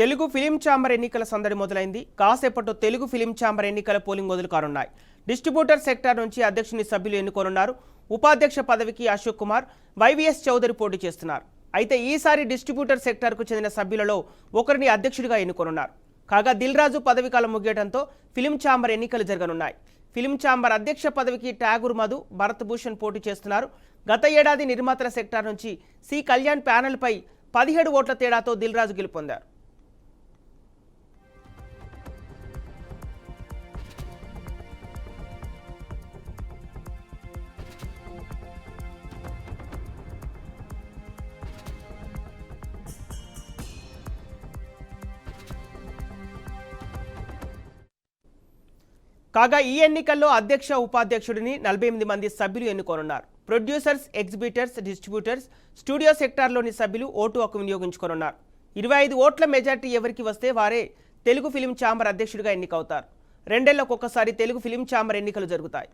Telugu film chamber ఎన్నికల సందడి మొదలైంది. కాసేపట్లో తెలుగు ఫిలిం ఛాంబర్ ఎన్నికల పోలింగ్ మొదలు కానున్నాయి. డిస్ట్రిబ్యూటర్ సెక్టార్ నుంచి అధ్యక్షుని సభ్యులు ఎన్నుకోనున్నారు. ఉపాధ్యక్ష పదవికి అశోక్ కుమార్, వైవీఎస్ చౌదరి పోటీ చేస్తున్నారు. అయితే ఈసారి డిస్ట్రిబ్యూటర్ సెక్టార్కు చెందిన సభ్యులలో ఒకరిని అధ్యక్షుడిగా ఎన్నుకోనున్నారు. కాగా దిల్ రాజు పదవి కాలం ముగియడంతో ఫిలిం ఛాంబర్ ఎన్నికలు జరగనున్నాయి. ఫిలిం ఛాంబర్ అధ్యక్ష పదవికి ఠాగూర్ మధు, భరత్ భూషణ్ పోటీ చేస్తున్నారు. గత ఏడాది నిర్మాతల సెక్టార్ నుంచి సి కళ్యాణ్ ప్యానెల్పై 17 ఓట్ల తేడాతో దిల్ రాజు గెలుపొందారు. కాగా ఈ ఎన్నికల్లో అధ్యక్ష ఉపాధ్యక్షుడిని 48 మంది సభ్యులు ఎన్నుకోనున్నారు. ప్రొడ్యూసర్స్, ఎగ్జిబిటర్స్, డిస్ట్రిబ్యూటర్స్, స్టూడియో సెక్టార్లోని సభ్యులు ఓటు హక్కు వినియోగించుకోనున్నారు. 25 ఓట్ల మెజార్టీ ఎవరికి వస్తే వారే తెలుగు ఫిలిం ఛాంబర్ అధ్యక్షుడిగా ఎన్నికవుతారు. రెండేళ్లకొకసారి తెలుగు ఫిలిం ఛాంబర్ ఎన్నికలు జరుగుతాయి.